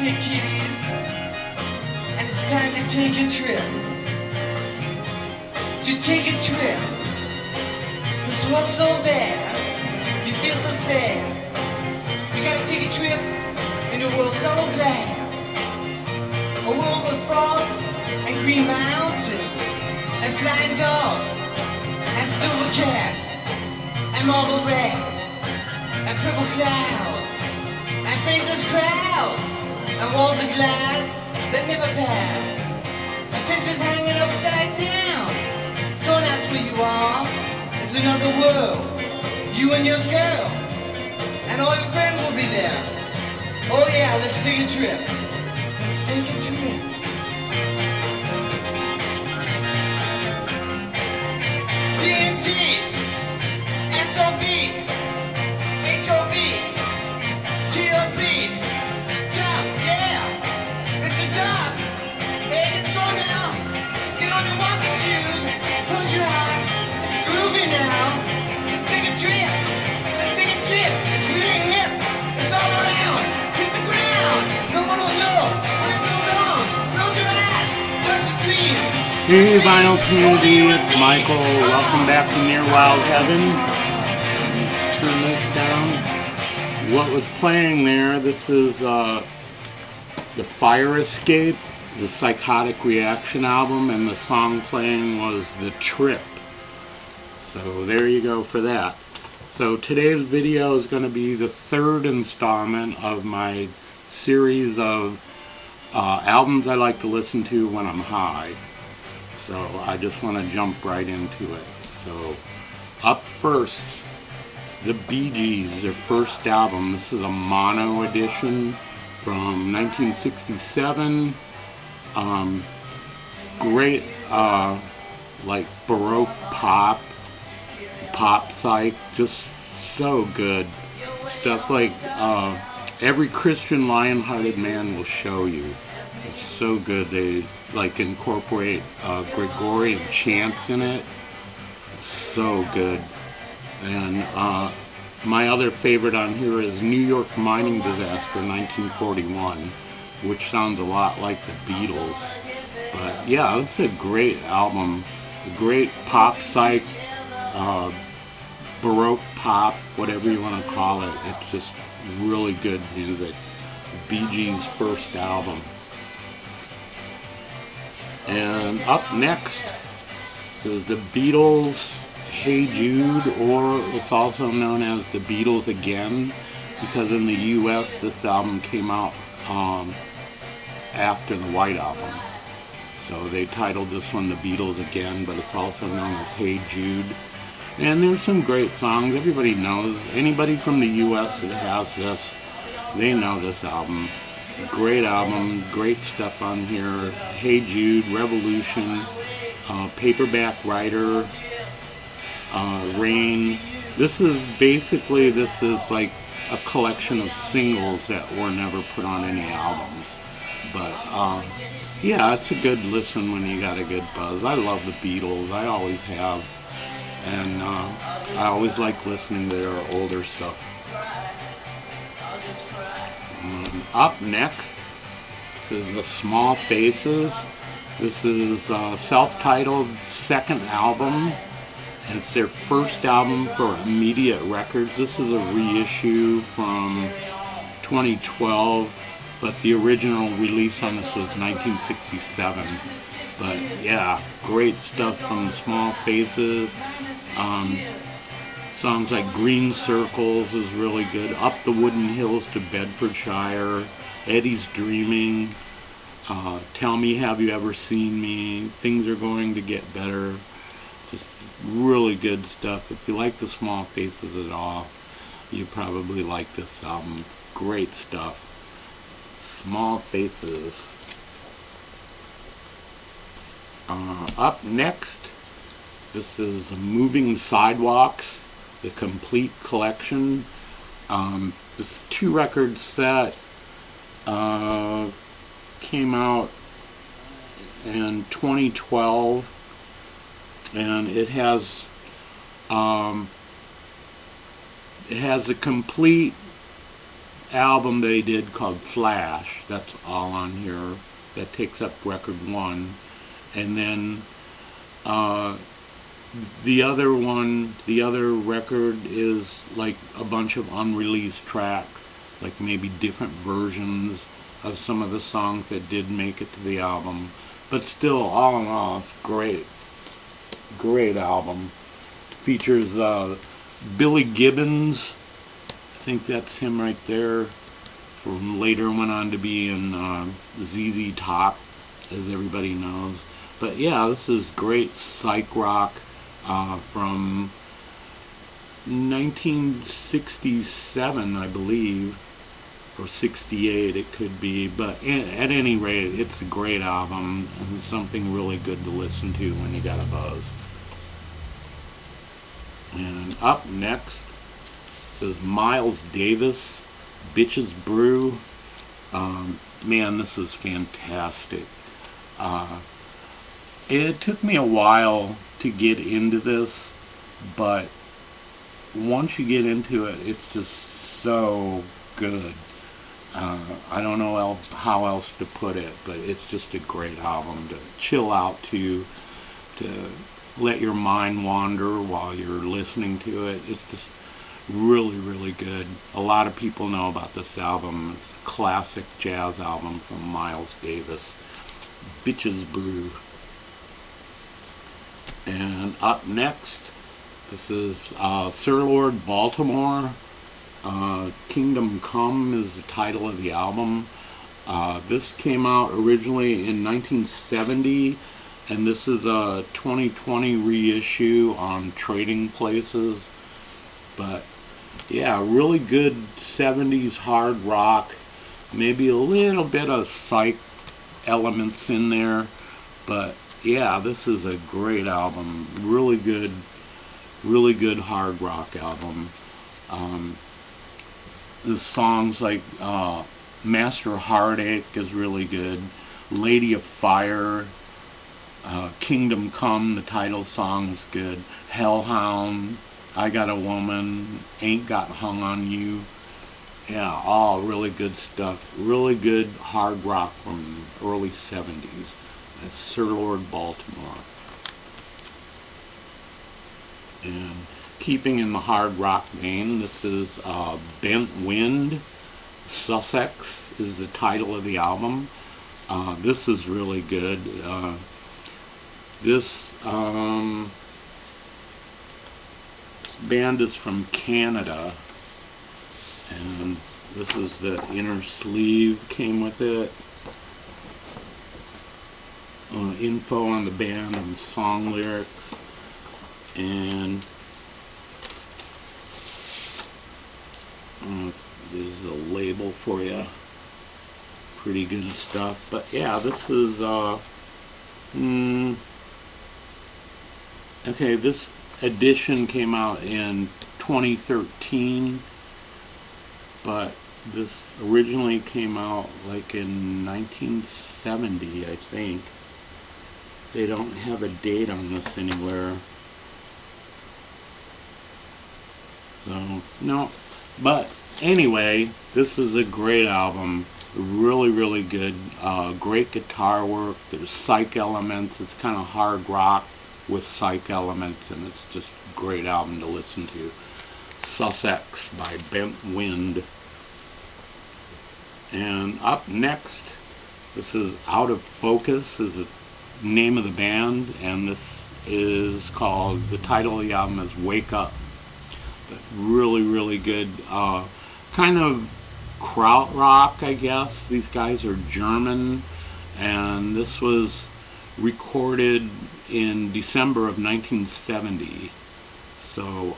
take kiddies, and it's time to take a trip. To take a trip. This world's so bad, you feel so sad. You gotta take a trip in a world so glad. A world with frogs and green mountains and flying dogs and silver cats and marble rats and purple clouds and faceless crowds and walls of glass that never pass and pictures hanging upside down. Don't ask where you are, it's another world. You and your girl and all your friends will be there. Oh yeah, let's take a trip. Let's take a trip. TNT, SOB, HOB, TOB, top, yeah, it's a top. Hey, let's go now. Get on your walking shoes, close your eyes, it's groovy now. Let's take a trip. Let's take a trip. It's really hip. It's all around. Hit the ground. No one will know. When it goes on, close your eyes. Touch the dream. Hey vinyl community, it's Michael. Welcome back to Near Wild Heaven. Turn this down. What was playing there, this is the Fire Escape, the Psychotic Reaction album, and the song playing was The Trip. So there you go for that. So today's video is going to be the third installment of my series of albums I like to listen to when I'm high. So I just want to jump right into it. So up first, the Bee Gees, their first album. This is a mono edition from 1967. Great like Baroque pop psych, just so good. Stuff like every Christian lion-hearted man will show you. It's so good. They like incorporate Gregorian chants in it. It's so good. And my other favorite on here is New York Mining Disaster 1941, which sounds a lot like the Beatles. But yeah, it's a great album. A great pop psych, Baroque pop, whatever you want to call it. It's just really good music. Bee Gees' first album. And up next is the Beatles Hey Jude, or it's also known as the Beatles Again, because in the US this album came out after the White Album. So they titled this one the Beatles Again, but it's also known as Hey Jude. And there's some great songs. Everybody knows. Anybody from the US that has this, they know this album. Great album, great stuff on here. Hey Jude, Revolution, Paperback Writer, Rain. This is like a collection of singles that were never put on any albums. But yeah, it's a good listen when you got a good buzz. I love the Beatles, I always have. And I always like listening to their older stuff. Up next, this is the Small Faces. This is a self-titled second album. And it's their first album for Immediate Records. This is a reissue from 2012, but the original release on this was 1967. But yeah, great stuff from the Small Faces. Songs like Green Circles is really good. Up the Wooden Hills to Bedfordshire. Eddie's Dreaming. Tell Me Have You Ever Seen Me. Things Are Going to Get Better. Just really good stuff. If you like the Small Faces at all, you probably like this album. It's great stuff. Small Faces. Up next, this is the Moving Sidewalks, the complete collection. This 2-record set came out in 2012, and it has a complete album they did called Flash. That's all on here. That takes up record 1. And then the other one, the other record is like a bunch of unreleased tracks, like maybe different versions of some of the songs that did make it to the album. But still, all in all, it's great. Great album. Features Billy Gibbons. I think that's him right there. From later went on to be in ZZ Top, as everybody knows. But yeah, this is great psych rock from 1967, I believe, or 68 it could be. But at any rate, it's a great album and something really good to listen to when you got a buzz. And up next, this is Miles Davis, Bitches Brew. Man, this is fantastic. It took me a while to get into this, but once you get into it, it's just so good. I don't know how else to put it, but it's just a great album to chill out to let your mind wander while you're listening to it. It's just really, really good. A lot of people know about this album. It's a classic jazz album from Miles Davis, Bitches Brew. And up next, this is Sir Lord Baltimore. Kingdom Come is the title of the album. This came out originally in 1970, and this is a 2020 reissue on Trading Places. But yeah, really good 70s hard rock, maybe a little bit of psych elements in there, but yeah, this is a great album. Really good hard rock album. The songs like Master Heartache is really good. Lady of Fire, Kingdom Come, the title song is good. Hellhound, I Got a Woman, Ain't Got Hung on You. Yeah, all really good stuff. Really good hard rock from the early 70s. That's Sir Lord Baltimore. And keeping in the hard rock vein, this is Bent Wind. Sussex is the title of the album. This is really good. This band is from Canada, and this is the inner sleeve came with it. Info on the band and song lyrics, and there's a label for you. Pretty good stuff. But yeah, this is okay, this edition came out in 2013, but this originally came out like in 1970, I think. They don't have a date on this anywhere. So, no. But anyway, this is a great album. Really, really good. Great guitar work. There's psych elements. It's kind of hard rock with psych elements, and it's just a great album to listen to. Sussex by Bent Wind. And up next, this is Out of Focus, is the name of the band, and this is called, the title of the album is Wake Up. But really, really good. Kind of krautrock, I guess. These guys are German, and this was recorded in December of 1970. So,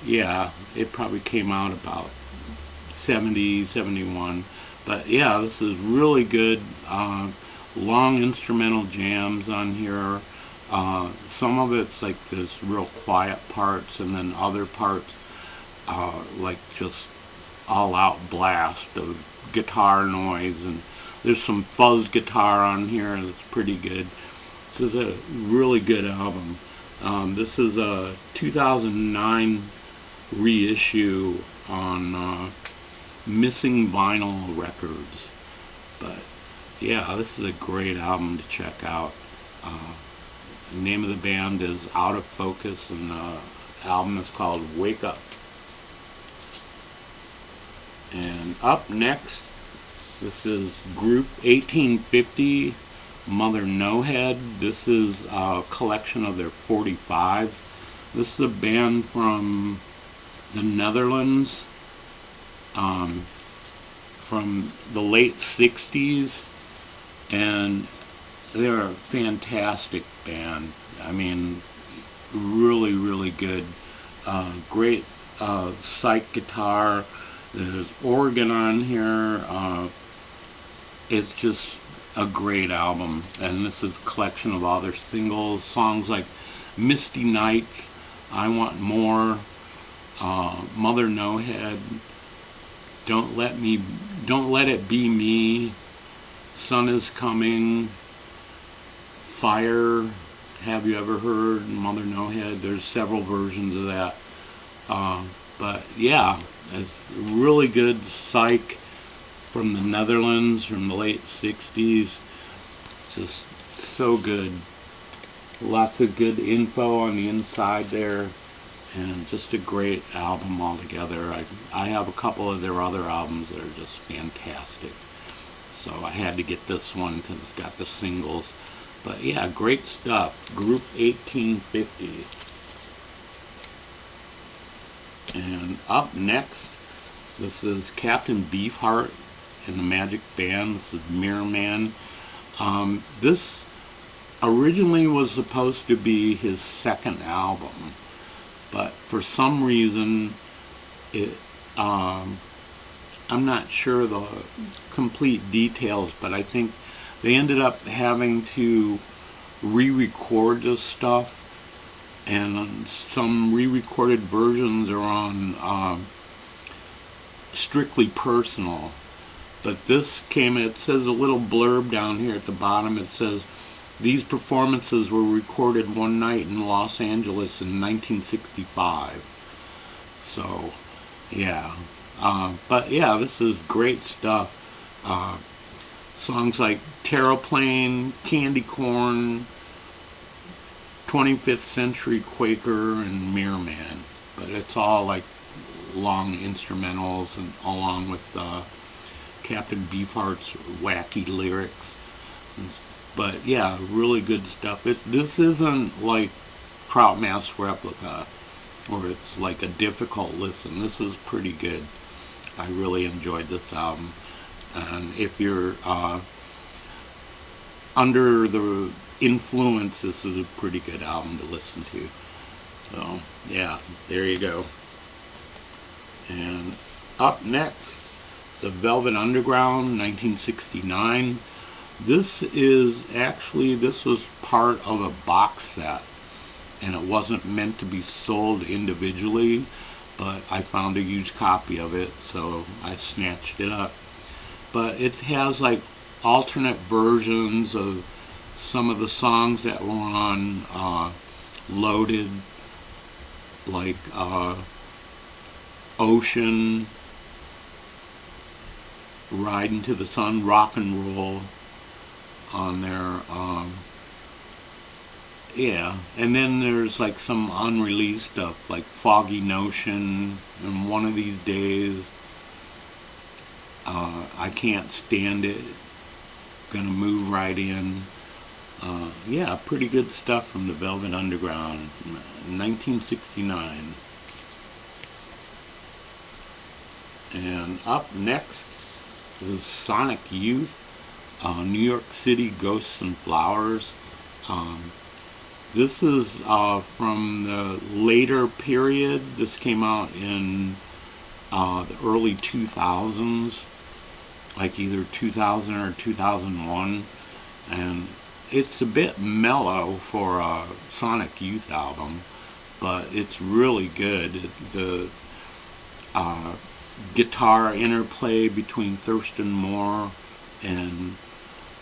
yeah, it probably came out about 70, 71. But yeah, this is really good. Long instrumental jams on here. Some of it's like there's real quiet parts, and then other parts like just all out blast of guitar noise, and there's some fuzz guitar on here that's pretty good. This is a really good album. This is a 2009 reissue on Missing Vinyl Records. But yeah, this is a great album to check out. The name of the band is Out of Focus, and the album is called Wake Up. And up next, this is Group 1850, Mother Nohead. This is a collection of their 45s. This is a band from the Netherlands, from the late 60s, and they're a fantastic band. I mean, really, really good. Great psych guitar. There's organ on here. It's just a great album, and this is a collection of all their singles, songs like Misty Nights, I Want More, Mother Nohead, Don't Let It Be Me, Sun Is Coming, Fire, Have You Ever Heard, Mother Nohead. There's several versions of that. But yeah, it's really good psych from the Netherlands from the late 60s. Just so good. Lots of good info on the inside there, and just a great album altogether. I have a couple of their other albums that are just fantastic, so I had to get this one because it's got the singles. But yeah, great stuff. Group 1850. And up next, this is Captain Beefheart and the Magic Band. This is Mirror Man. This originally was supposed to be his second album, but for some reason, I'm not sure the complete details, but I think they ended up having to re-record this stuff, and some re-recorded versions are on Strictly Personal. But this came, it says a little blurb down here at the bottom. It says, these performances were recorded one night in Los Angeles in 1965. So, yeah. But yeah, this is great stuff. Songs like Terraplane, Candy Corn, 25th Century Quaker, and Mirror Man. But it's all like long instrumentals, and along with Captain Beefheart's wacky lyrics. But yeah, really good stuff. This isn't like Trout Mask Replica, or it's like a difficult listen. This is pretty good. I really enjoyed this album. And if you're under the influence, this is a pretty good album to listen to. So yeah, there you go. And up next, the Velvet Underground, 1969. This was part of a box set, and it wasn't meant to be sold individually, but I found a used copy of it, so I snatched it up. But it has like alternate versions of some of the songs that were on Loaded, like Ocean, Ride Into the Sun, Rock and Roll on there. Yeah, and then there's like some unreleased stuff like Foggy Notion and One of These Days, I Can't Stand It, Gonna Move Right In. Yeah, pretty good stuff from the Velvet Underground, 1969. And up next is Sonic Youth, New York City Ghosts and Flowers. This is from the later period. This came out in the early 2000s, like either 2000 or 2001, and it's a bit mellow for a Sonic Youth album, but it's really good. The guitar interplay between Thurston Moore and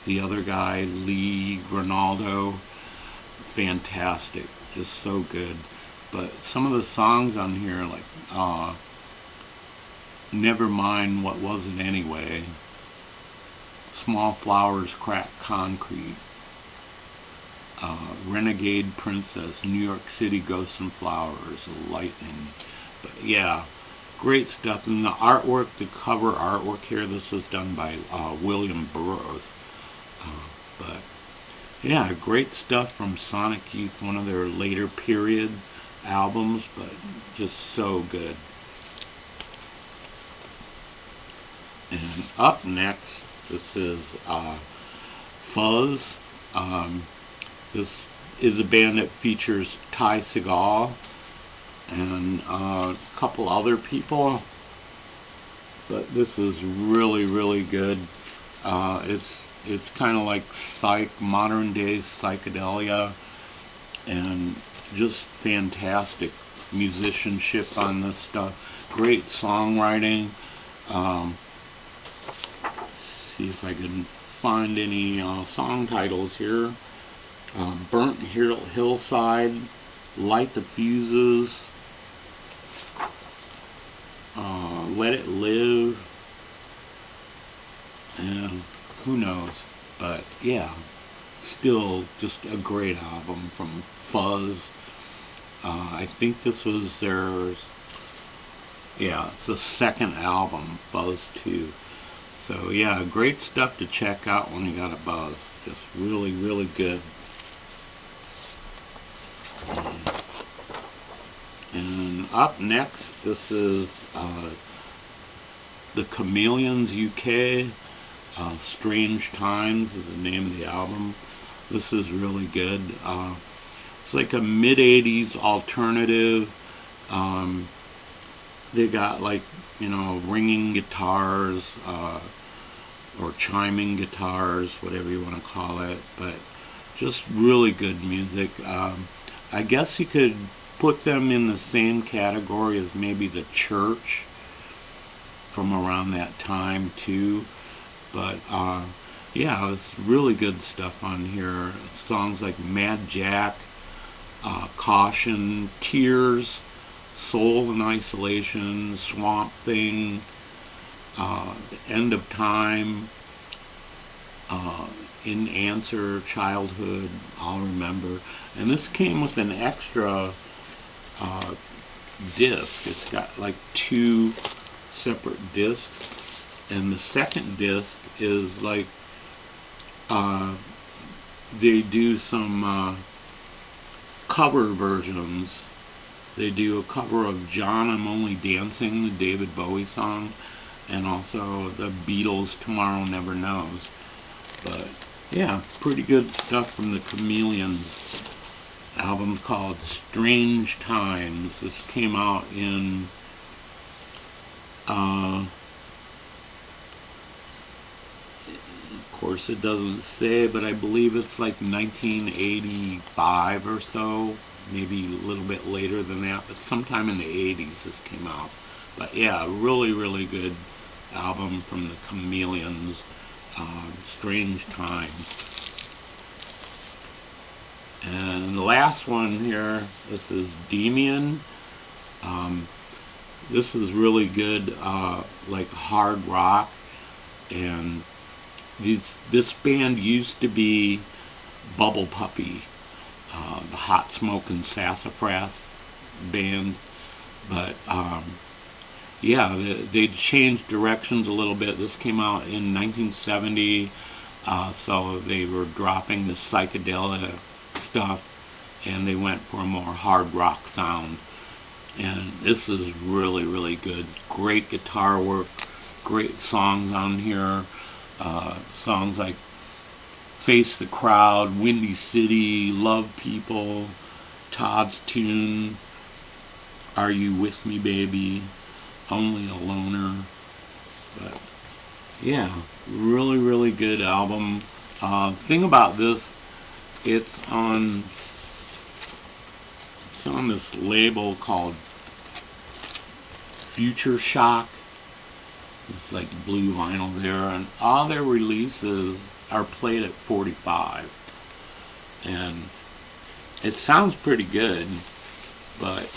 the other guy, Lee Ronaldo, fantastic. It's just so good. But some of the songs on here, like Never Mind What Was It Anyway, Small Flowers Crack Concrete, Renegade Princess, New York City Ghosts and Flowers, Lightning. But yeah, great stuff. And the artwork, the cover artwork here, this was done by William Burroughs. But yeah, great stuff from Sonic Youth, one of their later period albums, but just so good. And up next, this is Fuzz. This is a band that features Ty Segall and a couple other people, but this is really, really good. It's kind of like modern day psychedelia, and just fantastic musicianship on this stuff. Great songwriting. Let's see if I can find any song titles here. Burnt Hillside, Light the Fuses, Let It Live, and who knows. But yeah, still just a great album from Fuzz. I think this was it's the second album, Fuzz 2. So yeah, great stuff to check out when you got a buzz. Just really, really good. And up next, this is the Chameleons UK. Strange Times is the name of the album. This is really good. It's like a mid-80s alternative. They got like, ringing guitars, or chiming guitars, whatever you want to call it, but just really good music. I guess you could put them in the same category as maybe The Church from around that time too. But yeah, it's really good stuff on here. Songs like Mad Jack, Caution, Tears, Soul in Isolation, Swamp Thing, End of Time, In Answer, Childhood, I'll Remember. And this came with an extra disc. It's got like 2 separate discs, and the second disc is like they do some cover versions. They do a cover of John, I'm Only Dancing, the David Bowie song, and also the Beatles' Tomorrow Never Knows. But yeah, pretty good stuff from the Chameleons. Album called Strange Times. This came out in of course it doesn't say, but I believe it's like 1985 or so, maybe a little bit later than that, but sometime in the 80s this came out. But yeah, really, really good album from the Chameleons. Strange Times. And the last one here, this is Demian. This is really good, like hard rock. And this band used to be Bubble Puppy, the Hot Smokin' Sassafras band. But yeah, they changed directions a little bit. This came out in 1970, so they were dropping the psychedelia stuff, and they went for a more hard rock sound. And this is really, really good. Great guitar work, great songs on here. Songs like Face the Crowd, Windy City, Love People, Todd's Tune, Are You With Me Baby, Only a Loner. But yeah, really, really good album. Thing about this, it's on this label called Future Shock. It's like blue vinyl there, and all their releases are played at 45. And it sounds pretty good, but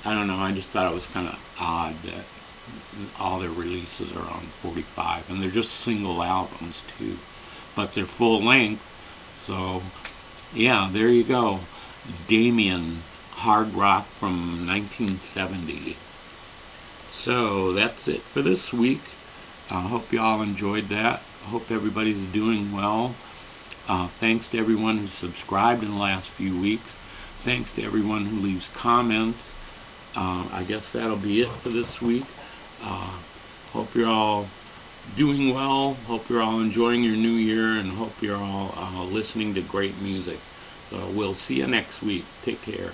I don't know, I just thought it was kind of odd that all their releases are on 45, and they're just single albums too, but they're full length. So yeah, there you go. Demian, hard rock from 1970. So that's it for this week. I hope you all enjoyed that. I hope everybody's doing well. Thanks to everyone who subscribed in the last few weeks. Thanks to everyone who leaves comments. I guess that'll be it for this week. Hope you're all doing well. Hope you're all enjoying your new year, and hope you're all listening to great music. We'll see you next week. Take care.